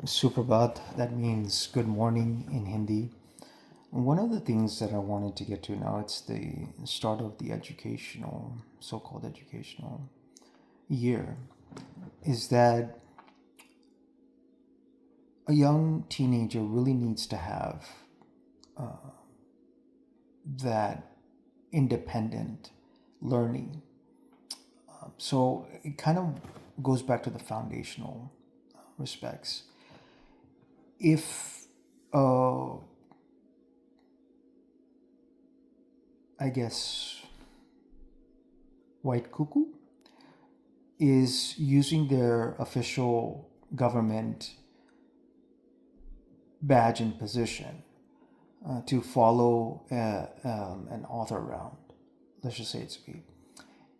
Suprabhaat, that means good morning in Hindi. One of the things that I wanted to get to now, it's the start of the educational, so called educational year, is that a young teenager really needs to have that independent learning. So it kind of goes back to the foundational respects. If I guess white cuckoo is using their official government badge and position to follow an author around. Let's just say it's me.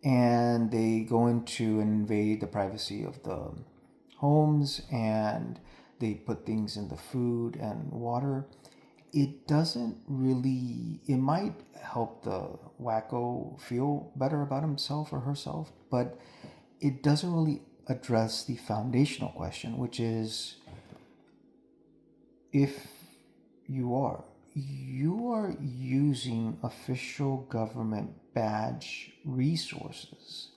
And they go into and invade the privacy of the homes and they put things in the food and water. It doesn't really, it might help the wacko feel better about himself or herself, but it doesn't really address the foundational question, which is if you are using official government badge resources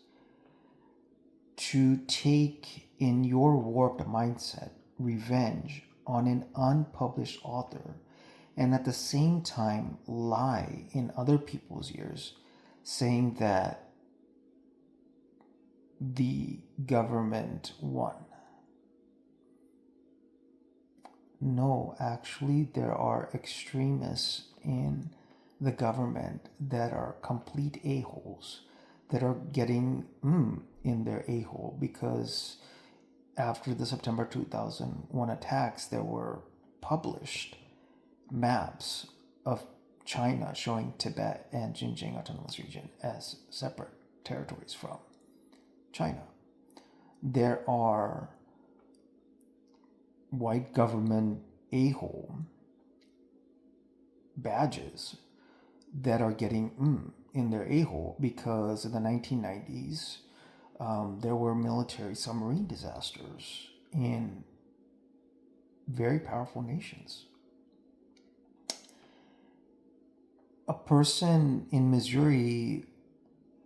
to take in your warped mindset revenge on an unpublished author and at the same time lie in other people's ears saying that the government won. No, actually, there are extremists in the government that are complete a-holes that are getting in their a-hole because after the September 2001 attacks, there were published maps of China showing Tibet and Xinjiang Autonomous Region as separate territories from China. There are white government a-hole badges that are getting in their a-hole because in the 1990s there were military submarine disasters in very powerful nations. A person in Missouri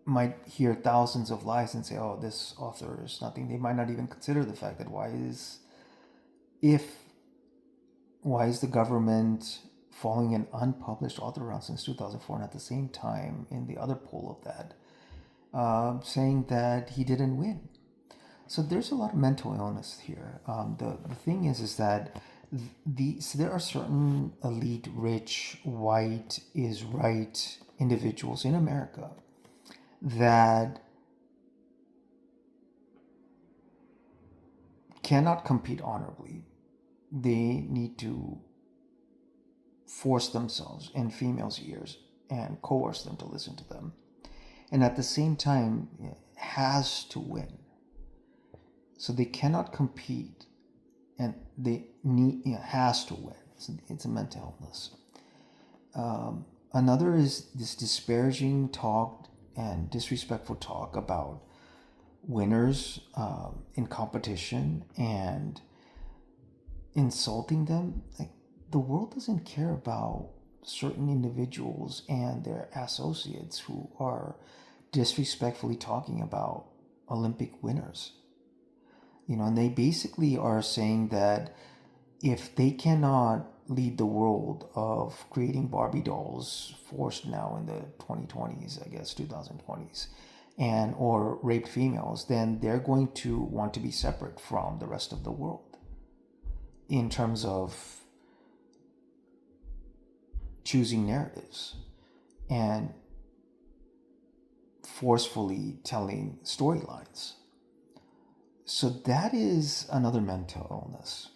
might hear thousands of lies and say, oh, this author is nothing. They might not even consider the fact that why is the government following an unpublished author around since 2004 and at the same time in the other poll of that saying that he didn't win? So there's a lot of mental illness here. The thing is that so there are certain elite, rich, white is right individuals in America that cannot compete honorably. They need to force themselves in females' ears and coerce them to listen to them, and at the same time has to win. So they cannot compete, and they has to win. It's a mental illness. Another is this disparaging talk and disrespectful talk about winners in competition and insulting them. Like, the world doesn't care about certain individuals and their associates who are disrespectfully talking about Olympic winners. And they basically are saying that if they cannot lead the world of creating Barbie dolls forced now in the 2020s, I guess 2020s, and or raped females, then they're going to want to be separate from the rest of the world in terms of choosing narratives and forcefully telling storylines. So that is another mental illness.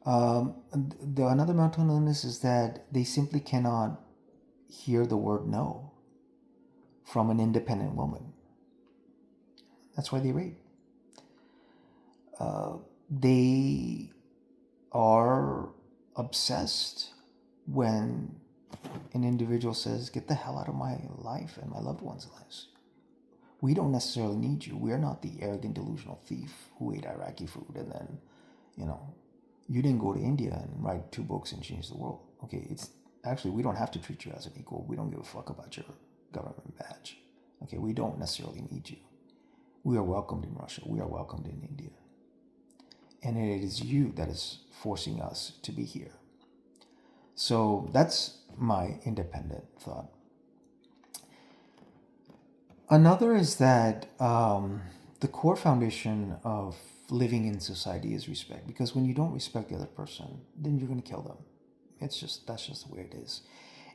Another mental illness is that they simply cannot hear the word no from an independent woman. That's why they rape. They are obsessed when an individual says, get the hell out of my life and my loved ones' lives. We don't necessarily need you. We're not the arrogant, delusional thief who ate Iraqi food and then, You know, you didn't go to India and write 2 books and change the world. Okay, it's actually, we don't have to treat you as an equal. We don't give a fuck about your government badge. Okay, we don't necessarily need you. We are welcomed in Russia. We are welcomed in India. And it is you that is forcing us to be here. So that's my independent thought. Another is that the core foundation of living in society is respect. Because when you don't respect the other person, then you're going to kill them. That's just the way it is.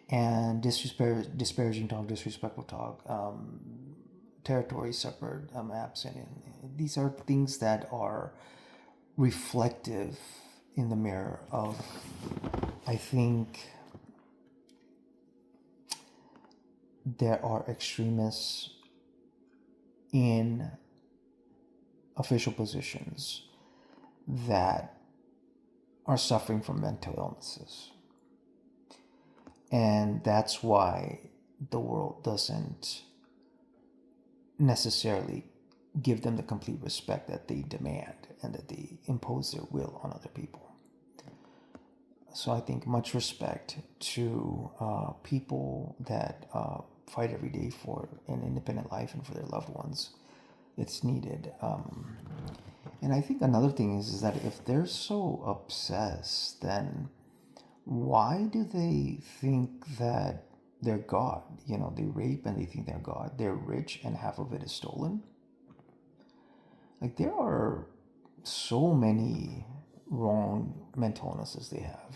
And disparaging talk, disrespectful talk, territory separate maps, and these are things that are reflective in the mirror of, I think, there are extremists in official positions that are suffering from mental illnesses. And that's why the world doesn't necessarily give them the complete respect that they demand and that they impose their will on other people. So I think much respect to people that fight every day for an independent life and for their loved ones. It's needed. And I think another thing is that if they're so obsessed, then why do they think that they're God? You know, they rape and they think they're God. They're rich and half of it is stolen. Like, there are so many wrong mental illnesses they have.